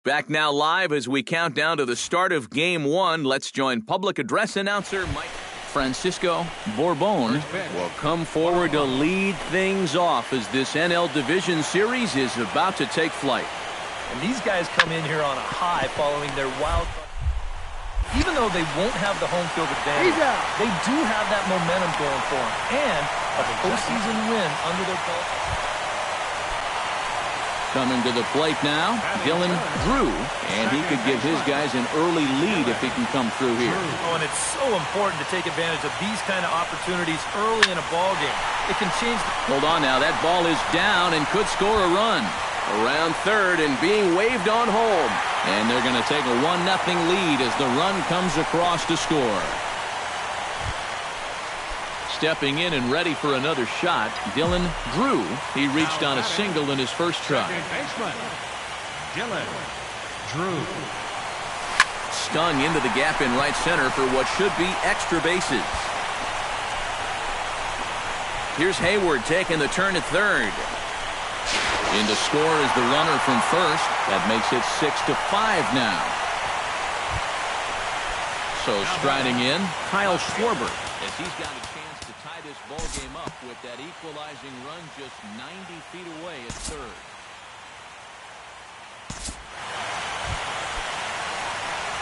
Back now live as we count down to the start of Game 1. Let's join public address announcer Mike. Francisco Bourbon will come forward to lead things off as this NL Division Series is about to take flight. And these guys come in here on a high following their wild card. Even though they won't have the home field advantage, they do have that momentum going for them and a postseason win under their belt. Coming to the plate now, Dylan Drew, and he could give his guys an early lead if he can come through here. Oh, and it's so important to take advantage of these kind of opportunities early in a ball game. It can change. Hold on now, that ball is down and could score a run. Around third and being waved on home. And they're going to take a 1-0 lead as the run comes across to score. Stepping in and ready for another shot, Dylan Drew. He reached on a single in his first try. Dylan Drew. Stung into the gap in right center for what should be extra bases. Here's Hayward taking the turn at third. In to score is the runner from first. That makes it 6-5 now. So striding in, Kyle Schwarber, as he's got a chance to tie this ball game up with that equalizing run just 90 feet away at third.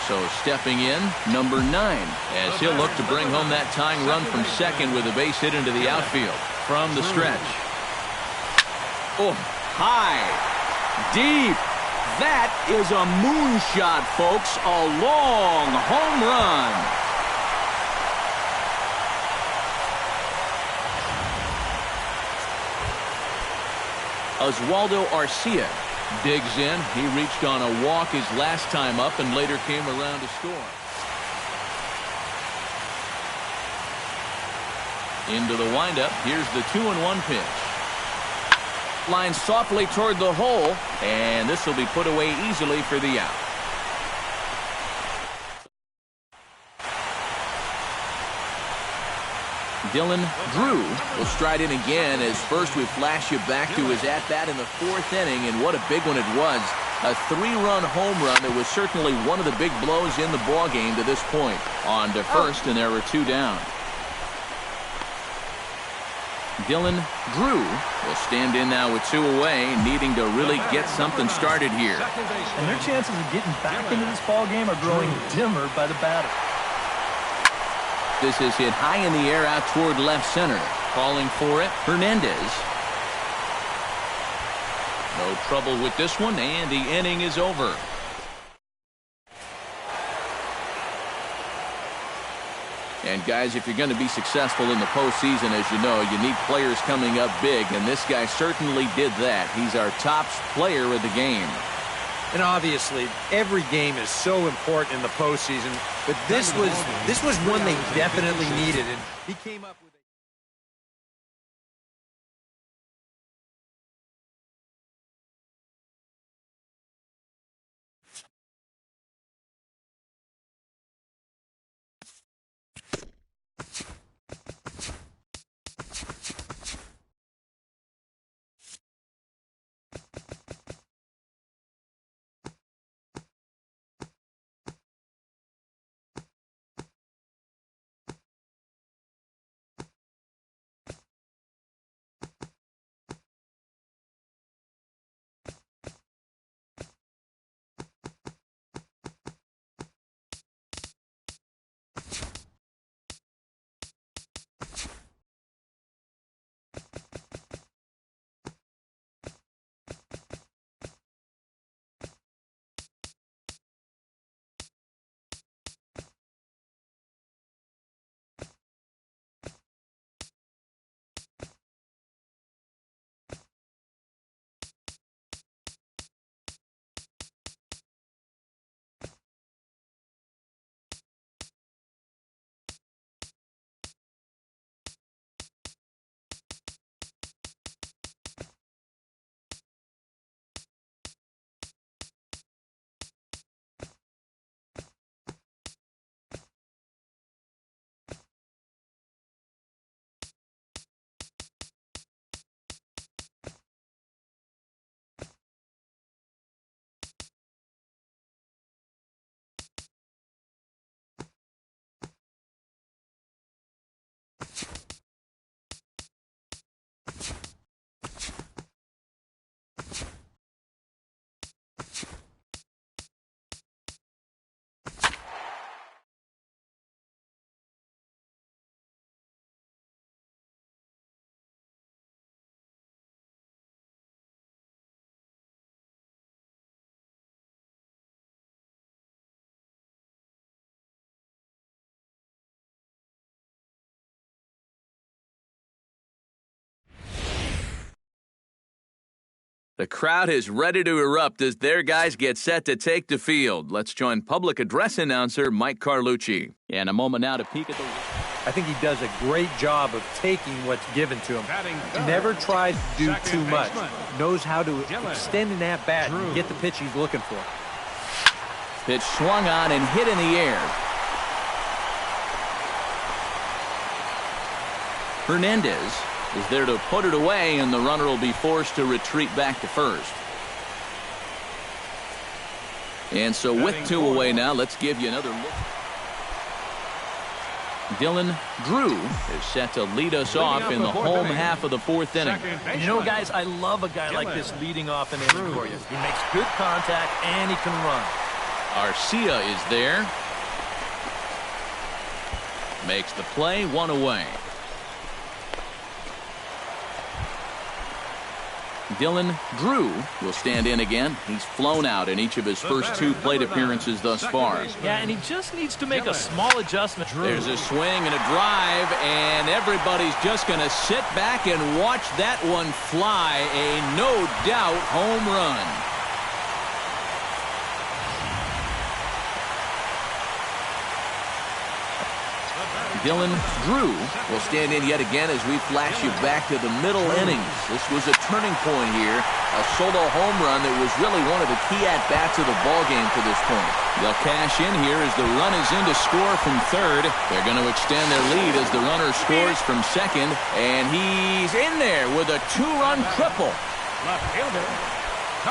So stepping in, number 9, as he'll look to bring home that tying run from second with a base hit into the outfield from the stretch. Oh, high, deep. That is a moonshot, folks. A long home run. Oswaldo Arcia digs in. He reached on a walk his last time up and later came around to score. Into the windup. Here's the 2-1 pitch. Line softly toward the hole, and this will be put away easily for the out. Dylan Drew will stride in again as first we flash you back to his at-bat in the 4th inning, and what a big one it was. A 3-run home run that was certainly one of the big blows in the ballgame to this point. On to first, and there were 2 down. Dylan Drew will stand in now with 2 away, needing to really get something started here. And their chances of getting back into this ball game are growing dimmer by the batter. This is hit high in the air out toward left center. Calling for it, Hernandez. No trouble with this one, and the inning is over. And guys, if you're going to be successful in the postseason, as you know, you need players coming up big, and this guy certainly did that. He's our top player of the game. And obviously, every game is so important in the postseason, but this was one they definitely needed, and he came up with The crowd is ready to erupt as their guys get set to take the field. Let's join public address announcer Mike Carlucci. And a moment now to peek at the... I think he does a great job of taking what's given to him. Never tries to do too much. Knows how to extend an at-bat and get the pitch he's looking for. Pitch swung on and hit in the air. Hernandez is there to put it away, and the runner will be forced to retreat back to first. And so with 2 away now, let's give you another look. Dylan Drew is set to lead us off in the home half of the 4th inning. You know, guys, I love a guy like this leading off an inning for you. He makes good contact, and he can run. Arcia is there. Makes the play, 1 away. Dylan Drew will stand in again. He's flown out in each of his first 2 plate appearances thus far. Yeah, and he just needs to make a small adjustment. There's a swing and a drive, and everybody's just going to sit back and watch that one fly. A no-doubt home run. Dylan Drew will stand in yet again as we flash you back to the middle innings. This was a turning point here, a solo home run that was really one of the key at-bats of the ballgame to this point. They'll cash in here as the run is in to score from third. They're going to extend their lead as the runner scores from second, and he's in there with a 2-run triple.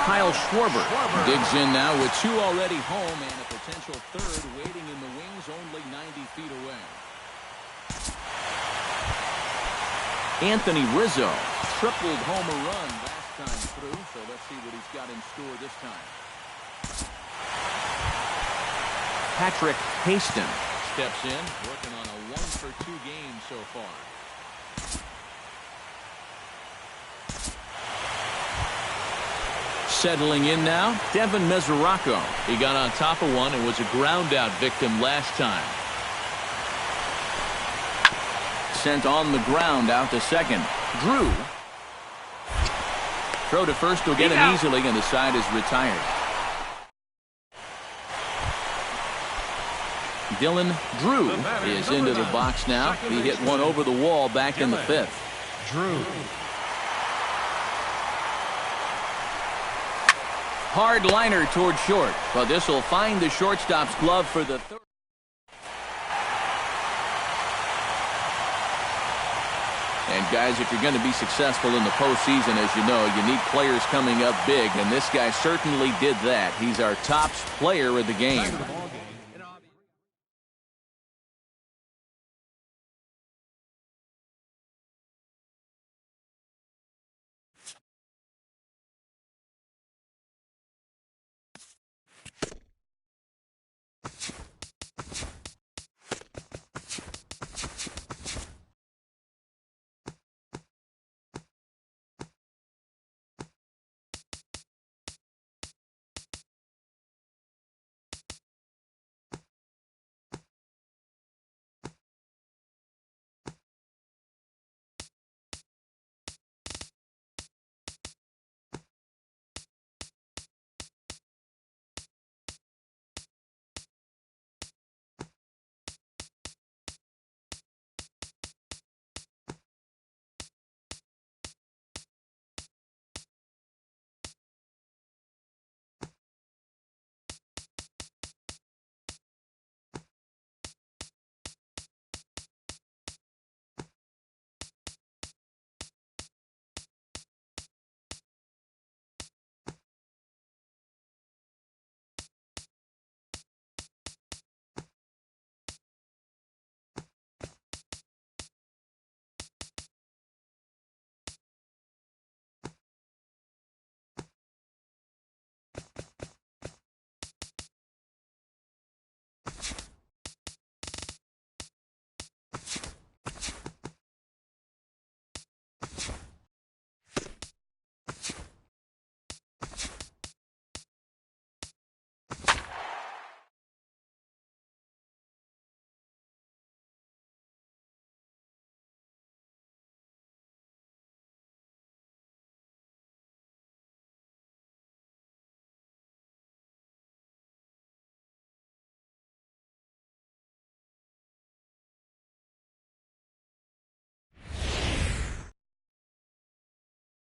Kyle Schwarber digs in now with 2 already home and a potential third waiting in the wings only 90 feet away. Anthony Rizzo tripled homer run last time through, so let's see what he's got in store this time. Patrick Haston steps in, working on a 1-for-2 game so far. Settling in now, Devin Mesoraco. He got on top of one and was a ground-out victim last time. Sent on the ground out to second. Drew. Throw to first will get him easily, and the side is retired. Dylan Drew is into the box now. He hit one over the wall back in the 5th. Drew. Hard liner toward short, but this will find the shortstop's glove for the 3rd. And guys, if you're going to be successful in the postseason, as you know, you need players coming up big, and this guy certainly did that. He's our top player of the game.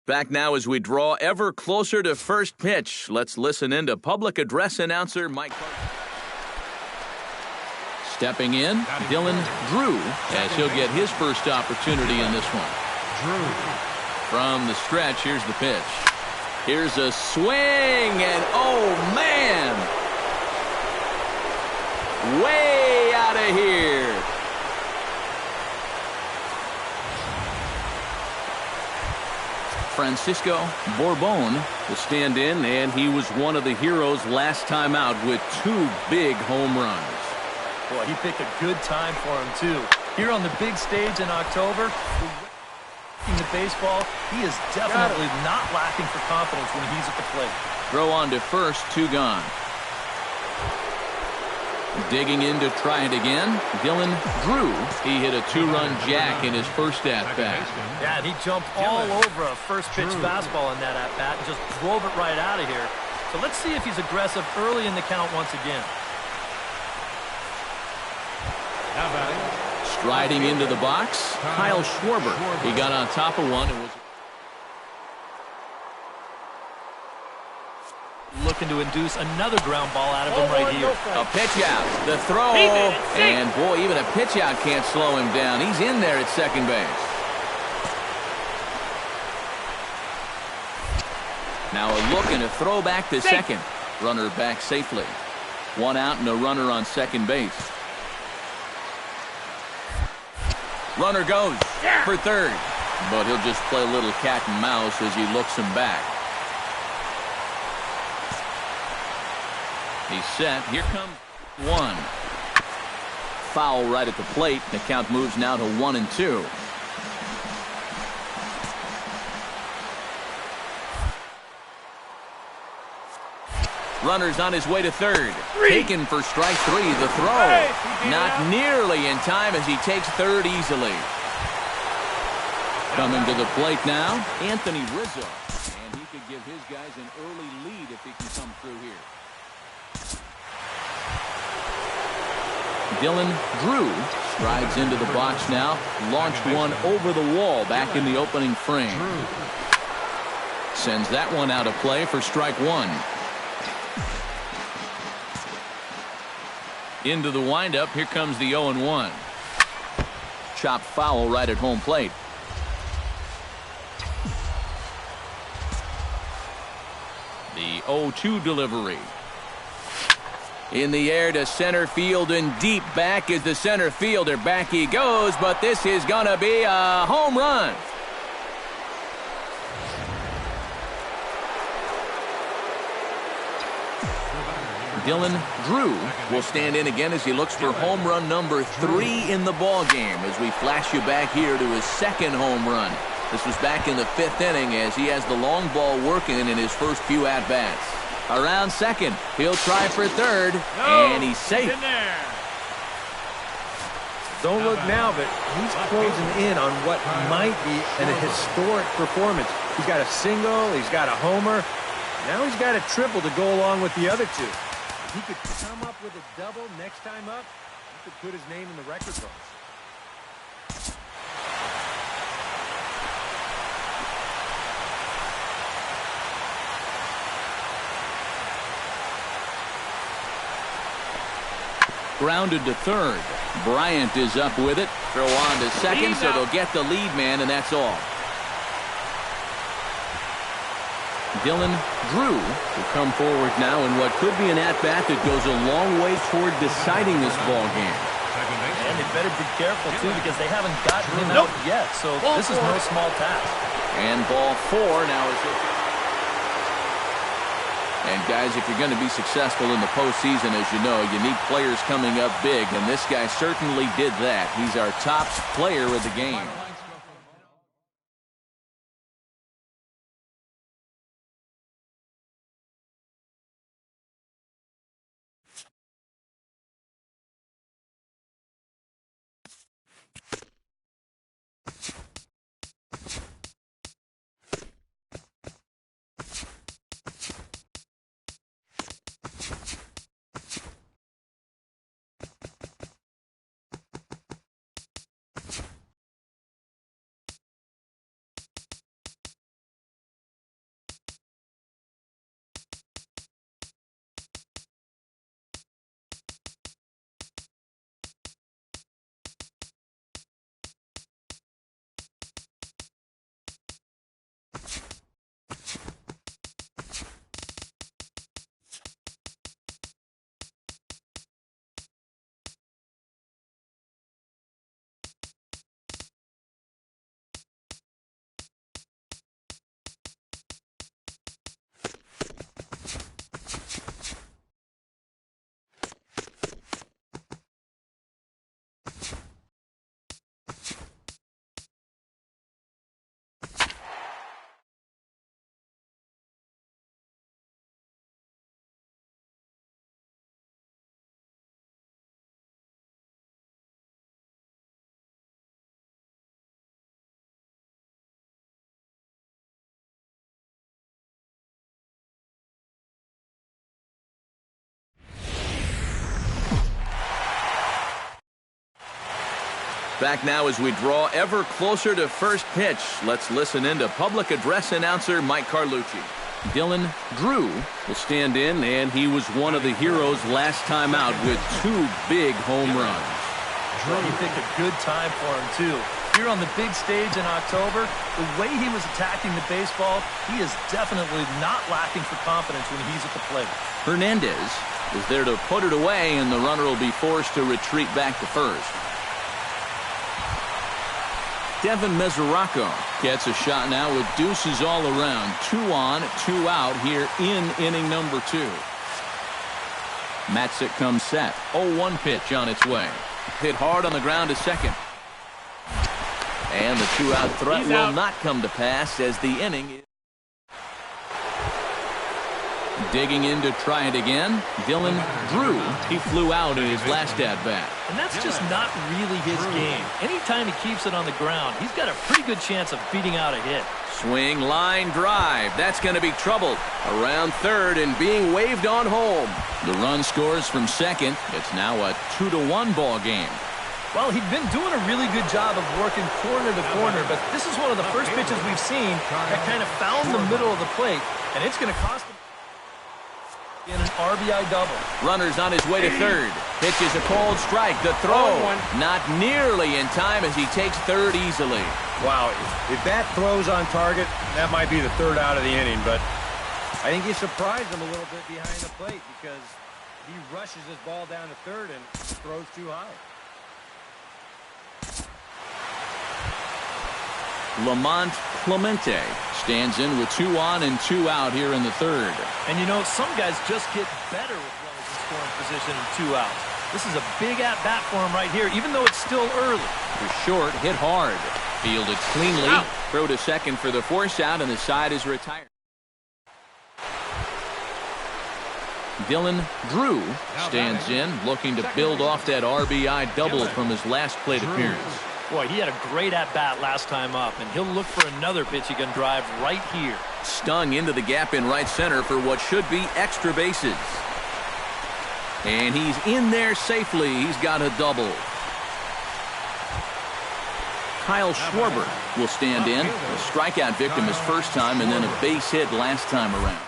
Back now as we draw ever closer to first pitch. Let's listen in to public address announcer Mike. Stepping in, Dylan Drew, as he'll get his first opportunity in this one. Drew. From the stretch, here's the pitch. Here's a swing, and oh, man! Way out of here. Francisco Bourbon will stand in, and he was one of the heroes last time out with 2 big home runs. Boy, he picked a good time for him, too. Here on the big stage in October, the baseball, he is definitely not lacking for confidence when he's at the plate. Throw on to first, 2 gone. Digging in to try it again, Dylan Drew. He hit a 2-run jack in his first at-bat. Yeah, and he jumped all over a first-pitch fastball in that at-bat and just drove it right out of here. So let's see if he's aggressive early in the count once again. Striding into the box, Kyle Schwarber. He got on top of one and was looking to induce another ground ball out of him right here. a pitch out, the throw, and boy, even a pitch out can't slow him down. He's in there at second base. Now a look and a throw back to second. Runner back safely. 1 out and a runner on second base. Runner goes for third, but he'll just play a little cat and mouse as he looks him back. He's set. Here comes 1. Foul right at the plate. The count moves now to 1-2. Runner's on his way to third. Taken for strike 3. The throw. Not nearly in time as he takes third easily. Coming to the plate now, Anthony Rizzo. And he could give his guys an early lead if he can come through here. Dylan Drew strides into the box now. Launched one over the wall back in the opening frame. Sends that one out of play for strike 1. Into the windup. Here comes the 0-1. Chopped foul right at home plate. The 0-2 delivery. In the air to center field and deep back is the center fielder. Back he goes, but this is going to be a home run. Dylan Drew will stand in again as he looks for home run number 3 in the ball game as we flash you back here to his second home run. This was back in the 5th inning as he has the long ball working in his first few at-bats. Around second, he'll try for third, and he's safe. Don't look now, but he's closing in on what might be an historic performance. He's got a single, he's got a homer. Now he's got a triple to go along with the other 2. If he could come up with a double next time up, he could put his name in the record books. Grounded to third. Bryant is up with it. Throw on to second, so they'll get the lead man, and that's all. Dylan Drew will come forward now in what could be an at-bat that goes a long way toward deciding this ball game. And they better be careful, too, because they haven't gotten him out yet, so this is no small task. And ball 4 now is it. And, guys, if you're going to be successful in the postseason, as you know, you need players coming up big, and this guy certainly did that. He's our top player of the game. Back now as we draw ever closer to first pitch. Let's listen in to public address announcer Mike Carlucci. Dylan Drew will stand in, and he was one of the heroes last time out with 2 big home runs. He picked a good time for him, too. Here on the big stage in October, the way he was attacking the baseball, he is definitely not lacking for confidence when he's at the plate. Hernandez is there to put it away, and the runner will be forced to retreat back to first. Devin Mesoraco gets a shot now with deuces all around. 2 on, 2 out here in inning number 2. Matzik comes set. 0-1 pitch on its way. Hit hard on the ground to second. And the 2-out threat will not come to pass as the inning is. Digging in to try it again, Dylan Drew. He flew out in his last at-bat. And that's just not really his game. Anytime he keeps it on the ground, he's got a pretty good chance of beating out a hit. Swing, line, drive. That's going to be troubled. Around third and being waved on home. The run scores from second. It's now a 2-1 ball game. Well, he'd been doing a really good job of working corner to corner, but this is one of the first pitches we've seen that kind of found the middle of the plate, and it's going to cost him in an RBI double. Runner's on his way to third. Pitches a cold strike. The throw not nearly in time as he takes third easily. Wow, if that throws on target, that might be the 3rd out of the inning, but I think he surprised him a little bit behind the plate because he rushes his ball down to third and throws too high. Lamont Clemente stands in with 2 on and 2 out here in the 3rd. And you know, some guys just get better with runners in scoring position and 2 outs. This is a big at-bat for him right here, even though it's still early. The short hit hard. Fielded cleanly. Out. Throw to second for the force out, and the side is retired. Dylan Drew stands in, looking to build off that RBI double from his last plate appearance. Boy, he had a great at-bat last time up, and he'll look for another pitch he can drive right here. Stung into the gap in right center for what should be extra bases. And he's in there safely. He's got a double. Kyle Schwarber will stand in. A strikeout victim his first time and then a base hit last time around.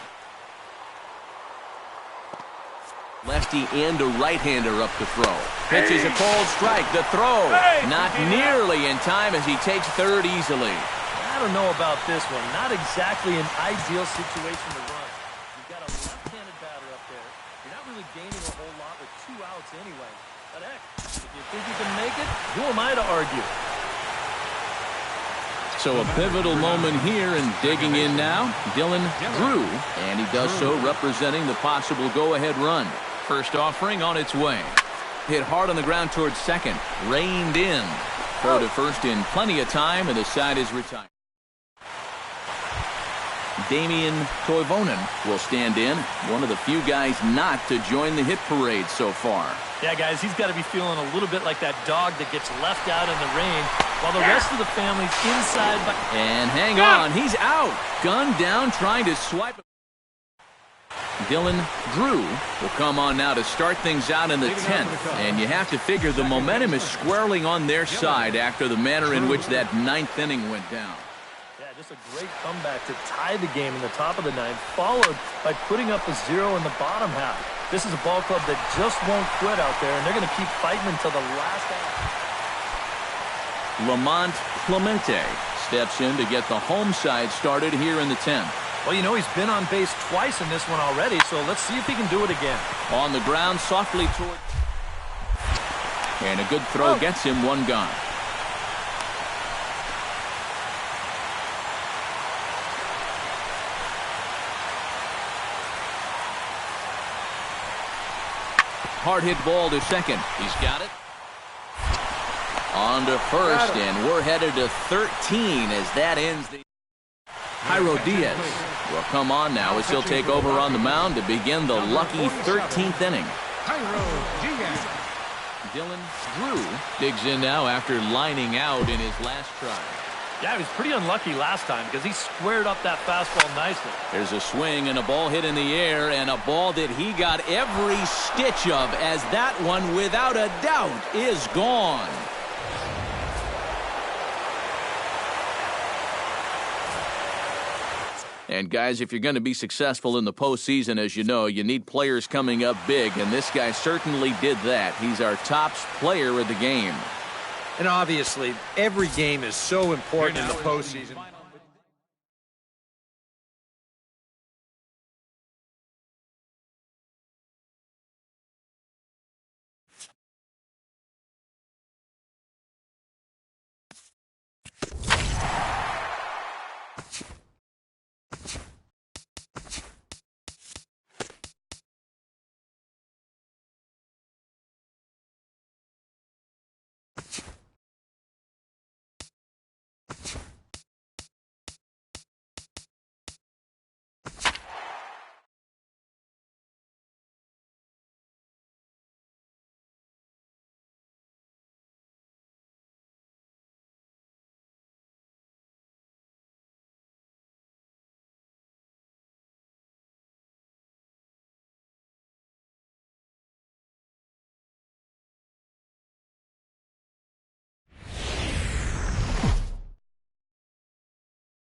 Lefty and a right-hander up to throw. Pitches a cold strike. The throw not nearly in time as he takes third easily. I don't know about this one. Not exactly an ideal situation to run. You've got a left-handed batter up there. You're not really gaining a whole lot with 2 outs anyway. But heck, if you think you can make it, who am I to argue? So a pivotal moment here, and digging in now, Dylan Drew. And he does so representing the possible go-ahead run. First offering on its way. Hit hard on the ground towards second. Reined in. Throw to first in plenty of time, and the side is retired. Damian Toivonen will stand in. One of the few guys not to join the hit parade so far. Yeah, guys, he's got to be feeling a little bit like that dog that gets left out in the rain while the rest of the family's inside. And hang on, he's out. Gunned down, trying to swipe. Dylan Drew will come on now to start things out in the 10th. And you have to figure the momentum is squarely on their side after the manner in which that 9th inning went down. Yeah, just a great comeback to tie the game in the top of the 9th, followed by putting up a 0 in the bottom half. This is a ball club that just won't quit out there, and they're going to keep fighting until the last out. Lamont Clemente steps in to get the home side started here in the 10th. Well, you know, he's been on base twice in this one already, so let's see if he can do it again. On the ground, softly toward. And a good throw gets him 1 gone. Hard hit ball to second. He's got it. On to first, and we're headed to 13 as that ends the. Jairo Diaz will come on now as he'll take over on the mound to begin the lucky 13th inning. Dylan Drew digs in now after lining out in his last try. Yeah, he was pretty unlucky last time because he squared up that fastball nicely. There's a swing and a ball hit in the air, and a ball that he got every stitch of, as that one, without a doubt, is gone. And guys, if you're going to be successful in the postseason, as you know, you need players coming up big, and this guy certainly did that. He's our top player of the game. And obviously, every game is so important in the postseason.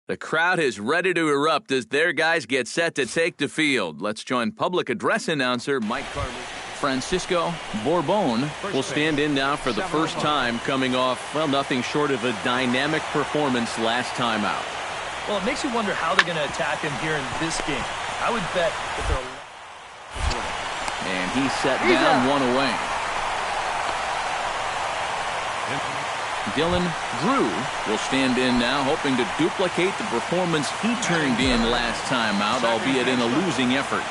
The crowd is ready to erupt as their guys get set to take the field. Let's join public address announcer Mike Carter. Francisco Bourbon will stand in now for the first time, coming off, well, nothing short of a dynamic performance last time out. Well, it makes you wonder how they're going to attack him here in this game. I would bet that they're... And he set down one away. Dylan Drew will stand in now, hoping to duplicate the performance he turned in last time out, albeit in a losing effort.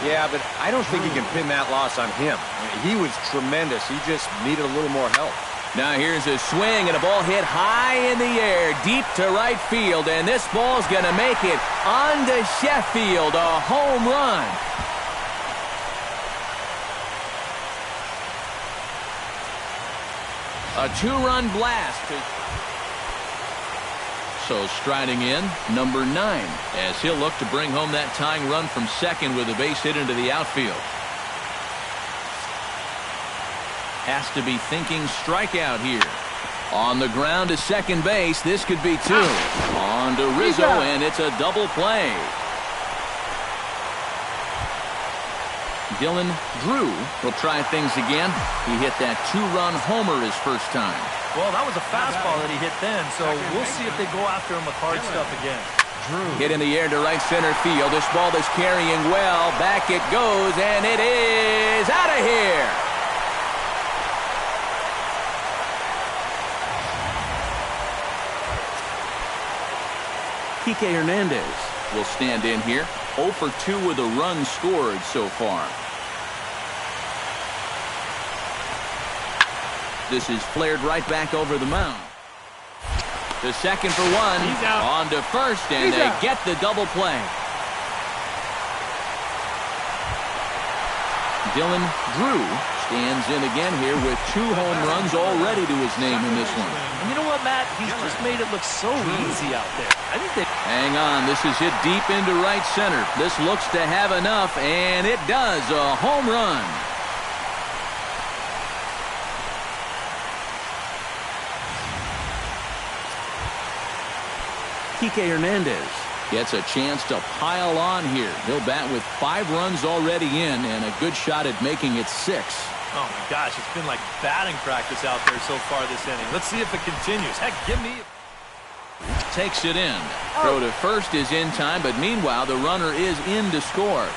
Yeah, but I don't think he can pin that loss on him. He was tremendous. He just needed a little more help. Now here's a swing and a ball hit high in the air, deep to right field, and this ball's going to make it on to Sheffield, a home run. A two-run blast. So striding in, number 9, as he'll look to bring home that tying run from second with a base hit into the outfield. Has to be thinking strikeout here. On the ground to second base, this could be 2. On to Rizzo, and it's a double play. Dylan Drew will try things again. He hit that 2-run homer his first time. Well, that was a fastball that he hit then, so we'll see if they go after him with hard stuff again. Drew. Hit in the air to right center field. This ball is carrying well. Back it goes, and it is out of here. Kike Hernandez will stand in here. 0 for 2 with a run scored so far. This is flared right back over the mound. The second for 1. He's out. On to first, and they get the double play. Dylan Drew stands in again here with 2 home runs already to his name in this one. And you know what, Matt? He's just made it look so easy out there. I think they... Hang on, this is hit deep into right center. This looks to have enough, and it does. A home run. Kike Hernandez gets a chance to pile on here. He'll bat with 5 runs already in and a good shot at making it 6. Oh, my gosh, it's been like batting practice out there so far this inning. Let's see if it continues. Heck, give me... Takes it in. Throw to first is in time, but meanwhile, the runner is in to score.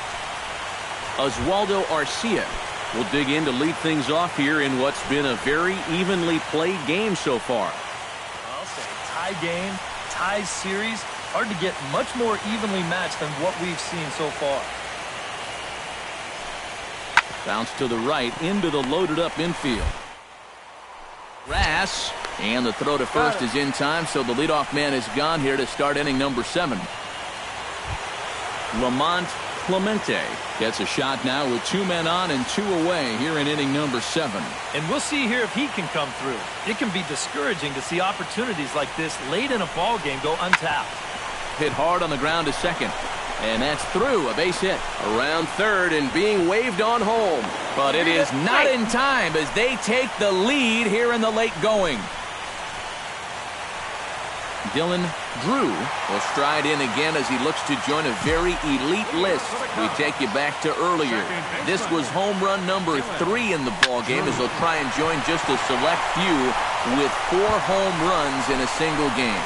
Oswaldo Arcia will dig in to lead things off here in what's been a very evenly played game so far. I'll say tie game, tie series. Hard to get much more evenly matched than what we've seen so far. Bounce to the right into the loaded-up infield. Rass, and the throw to first is in time, so the leadoff man is gone here to start inning number 7. Lamont Clemente gets a shot now with 2 men on and 2 away here in inning number 7. And we'll see here if he can come through. It can be discouraging to see opportunities like this late in a ball game go untapped. Hit hard on the ground to second. And that's through, a base hit. Around third and being waved on home. But it is not in time as they take the lead here in the late going. Dylan Drew will stride in again as he looks to join a very elite list. We take you back to earlier. This was home run number 3 in the ballgame as he'll try and join just a select few with 4 home runs in a single game.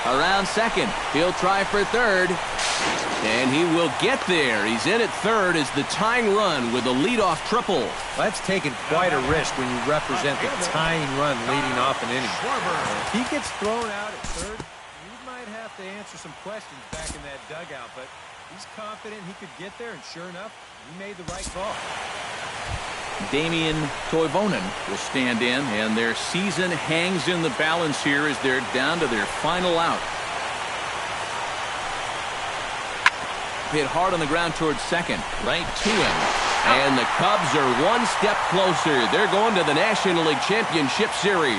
Around second, he'll try for third. And he will get there. He's in at third as the tying run with a leadoff triple. That's taking quite a risk when you represent the tying run leading off an inning. If he gets thrown out at third, you might have to answer some questions back in that dugout, but he's confident he could get there, and sure enough, he made the right call. Damian Toivonen will stand in, and their season hangs in the balance here as they're down to their final out. Hit hard on the ground towards second, right to him. And the Cubs are one step closer. They're going to the National League Championship Series.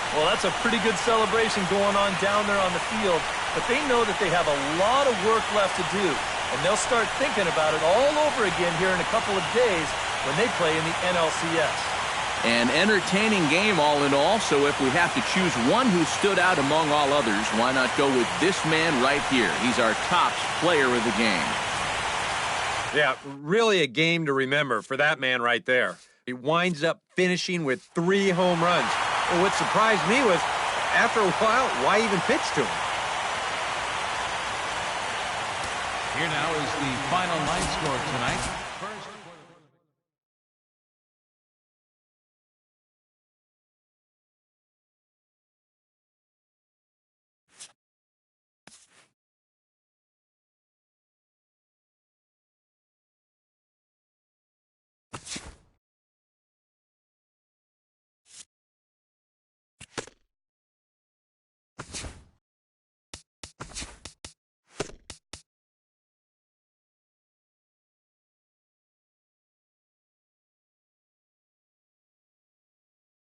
Well, that's a pretty good celebration going on down there on the field, but they know that they have a lot of work left to do, and they'll start thinking about it all over again here in a couple of days when they play in the NLCS. An entertaining game all in all, so if we have to choose one who stood out among all others, why not go with this man right here? He's our top player of the game. Yeah, really a game to remember for that man right there. He winds up finishing with 3 home runs. Well, what surprised me was, after a while, why even pitch to him? Here now is the final line score tonight.